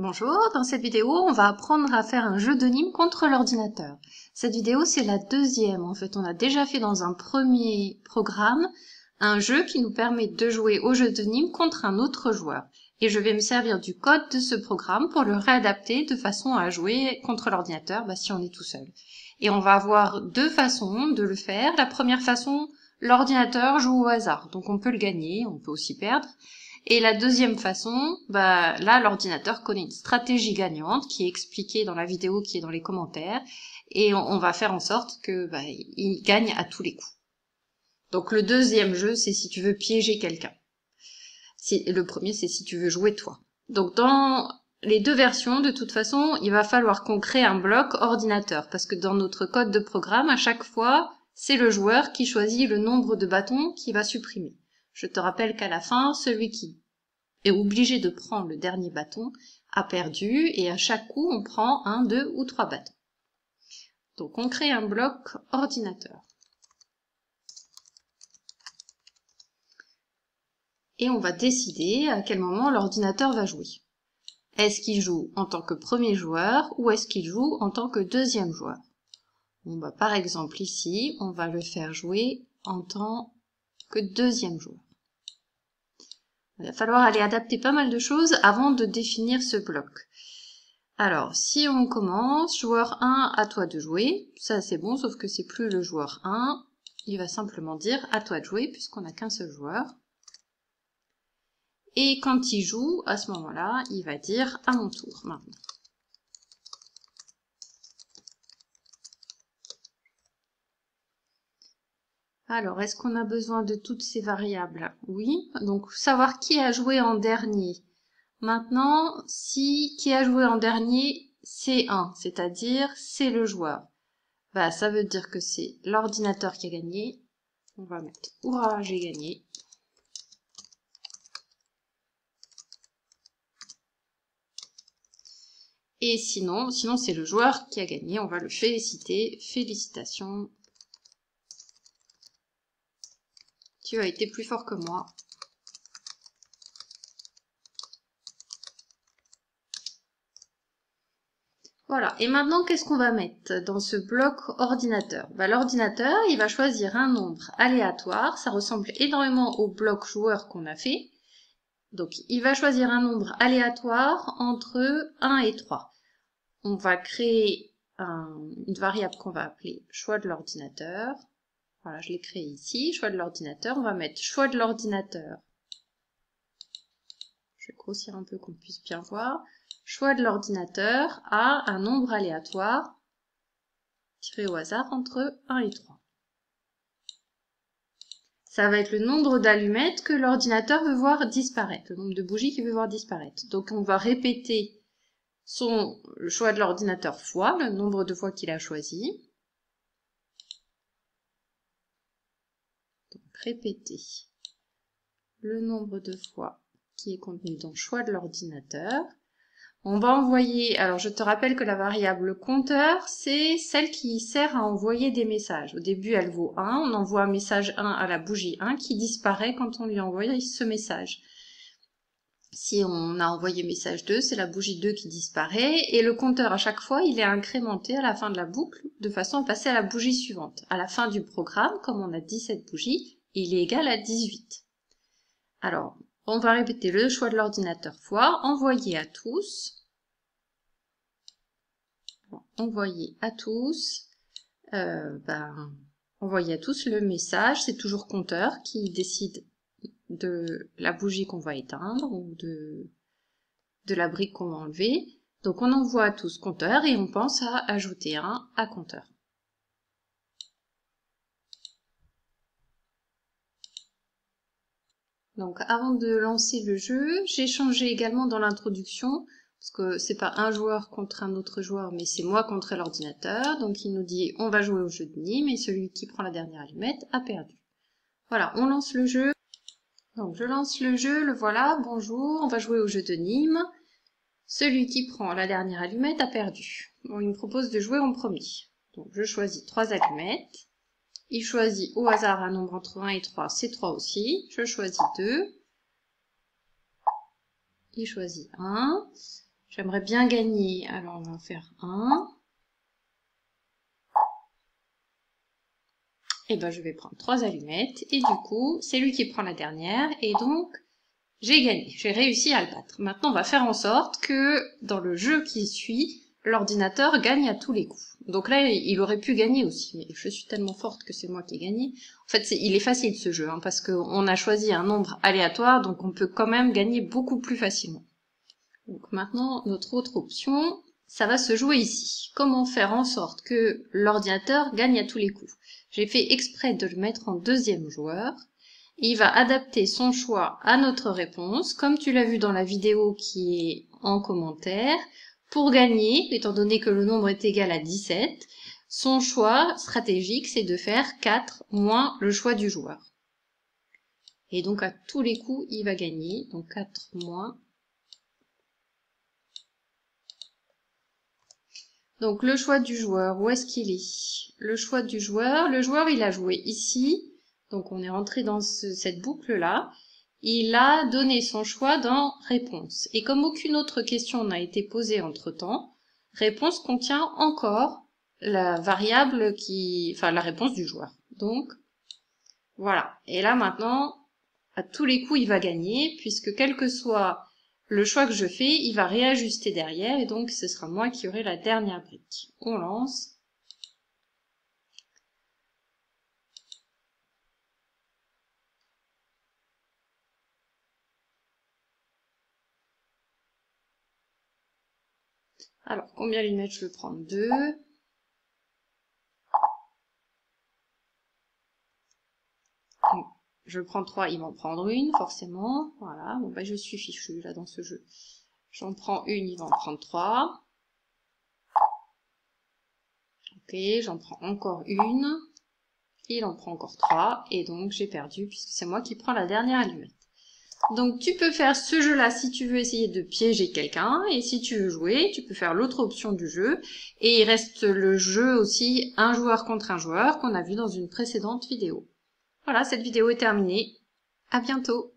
Bonjour, dans cette vidéo, on va apprendre à faire un jeu de Nîmes contre l'ordinateur. Cette vidéo, c'est la deuxième. En fait, on a déjà fait dans un premier programme un jeu qui nous permet de jouer au jeu de Nîmes contre un autre joueur. Et je vais me servir du code de ce programme pour le réadapter de façon à jouer contre l'ordinateur si on est tout seul. Et on va avoir deux façons de le faire. La première façon, l'ordinateur joue au hasard. Donc on peut le gagner, on peut aussi perdre. Et la deuxième façon, là, l'ordinateur connaît une stratégie gagnante qui est expliquée dans la vidéo qui est dans les commentaires, et on va faire en sorte que il gagne à tous les coups. Donc le deuxième jeu, c'est si tu veux piéger quelqu'un. Le premier, c'est si tu veux jouer toi. Donc dans les deux versions, de toute façon, il va falloir qu'on crée un bloc ordinateur, parce que dans notre code de programme, à chaque fois, c'est le joueur qui choisit le nombre de bâtons qu'il va supprimer. Je te rappelle qu'à la fin, celui qui est obligé de prendre le dernier bâton a perdu, et à chaque coup, on prend 1, 2 ou 3 bâtons. Donc on crée un bloc ordinateur. Et on va décider à quel moment l'ordinateur va jouer. Est-ce qu'il joue en tant que premier joueur ou est-ce qu'il joue en tant que deuxième joueur? Par exemple ici, on va le faire jouer en tant que deuxième joueur. Il va falloir aller adapter pas mal de choses avant de définir ce bloc. Alors, si on commence, joueur 1, à toi de jouer. Ça c'est bon, sauf que c'est plus le joueur 1. Il va simplement dire à toi de jouer, puisqu'on n'a qu'un seul joueur. Et quand il joue, à ce moment-là, il va dire à mon tour maintenant. Alors, est-ce qu'on a besoin de toutes ces variables? Oui, donc savoir qui a joué en dernier. Maintenant, si qui a joué en dernier, c'est 1, c'est-à-dire c'est le joueur. Ça veut dire que c'est l'ordinateur qui a gagné. On va mettre « Hurrah, j'ai gagné ». Et sinon c'est le joueur qui a gagné. On va le féliciter. Félicitations. Tu as été plus fort que moi. Voilà. Et maintenant, qu'est-ce qu'on va mettre dans ce bloc ordinateur? L'ordinateur, il va choisir un nombre aléatoire. Ça ressemble énormément au bloc joueur qu'on a fait. Donc, il va choisir un nombre aléatoire entre 1 et 3. On va créer une variable qu'on va appeler choix de l'ordinateur. Voilà, je l'ai créé ici, choix de l'ordinateur. On va mettre choix de l'ordinateur. Je vais grossir un peu qu'on puisse bien voir. Choix de l'ordinateur à un nombre aléatoire tiré au hasard entre 1 et 3. Ça va être le nombre d'allumettes que l'ordinateur veut voir disparaître, le nombre de bougies qu'il veut voir disparaître. Donc on va répéter le choix de l'ordinateur fois le nombre de fois qu'il a choisi. Donc répéter le nombre de fois qui est contenu dans choix de l'ordinateur. On va envoyer, alors je te rappelle que la variable compteur, c'est celle qui sert à envoyer des messages. Au début, elle vaut 1, on envoie un message 1 à la bougie 1 qui disparaît quand on lui envoie ce message. Si on a envoyé message 2, c'est la bougie 2 qui disparaît, et le compteur à chaque fois, il est incrémenté à la fin de la boucle, de façon à passer à la bougie suivante. À la fin du programme, comme on a 17 bougies, il est égal à 18. Alors, on va répéter le choix de l'ordinateur fois, envoyer à tous. Envoyer à tous. Envoyer à tous le message, c'est toujours compteur qui décide de la bougie qu'on va éteindre ou de la brique qu'on va enlever. Donc on envoie à tous compteur et on pense à ajouter un à compteur. Donc avant de lancer le jeu, j'ai changé également dans l'introduction, parce que c'est pas un joueur contre un autre joueur, mais c'est moi contre l'ordinateur. Donc il nous dit on va jouer au jeu de Nîmes et celui qui prend la dernière allumette a perdu. Voilà, on lance le jeu. Donc je lance le jeu, le voilà, bonjour, on va jouer au jeu de Nîmes. Celui qui prend la dernière allumette a perdu. Bon, il me propose de jouer en premier. Donc je choisis 3 allumettes. Il choisit au hasard un nombre entre 1 et 3, c'est 3 aussi. Je choisis 2. Il choisit 1. J'aimerais bien gagner. Alors, on va en faire un. Et ben, je vais prendre 3 allumettes. Et du coup, c'est lui qui prend la dernière. Et donc, j'ai gagné. J'ai réussi à le battre. Maintenant, on va faire en sorte que, dans le jeu qui suit, l'ordinateur gagne à tous les coups. Donc là, il aurait pu gagner aussi, mais je suis tellement forte que c'est moi qui ai gagné. En fait, il est facile ce jeu, hein, parce qu'on a choisi un nombre aléatoire, donc on peut quand même gagner beaucoup plus facilement. Donc maintenant, notre autre option, ça va se jouer ici. Comment faire en sorte que l'ordinateur gagne à tous les coups? J'ai fait exprès de le mettre en deuxième joueur. Il va adapter son choix à notre réponse, comme tu l'as vu dans la vidéo qui est en commentaire. Pour gagner, étant donné que le nombre est égal à 17, son choix stratégique, c'est de faire 4 moins le choix du joueur. Et donc à tous les coups, il va gagner. Donc 4 moins. Donc le choix du joueur, où est-ce qu'il est? Le choix du joueur, le joueur il a joué ici. Donc on est rentré dans cette boucle-là. Il a donné son choix dans réponse. Et comme aucune autre question n'a été posée entre-temps, réponse contient encore la variable la réponse du joueur. Donc, voilà. Et là, maintenant, à tous les coups, il va gagner, puisque quel que soit le choix que je fais, il va réajuster derrière, et donc ce sera moi qui aurai la dernière brique. On lance. Alors, combien d'allumettes je veux prendre? 2. Je prends 3, il m'en prendre une, forcément. Voilà, bon bah je suis fichu là dans ce jeu. J'en prends une, il va en prendre 3. Ok, j'en prends encore une. Il en prend encore 3. Et donc j'ai perdu puisque c'est moi qui prends la dernière allumette. Donc tu peux faire ce jeu-là si tu veux essayer de piéger quelqu'un. Et si tu veux jouer, tu peux faire l'autre option du jeu. Et il reste le jeu aussi un joueur contre un joueur qu'on a vu dans une précédente vidéo. Voilà, cette vidéo est terminée. À bientôt!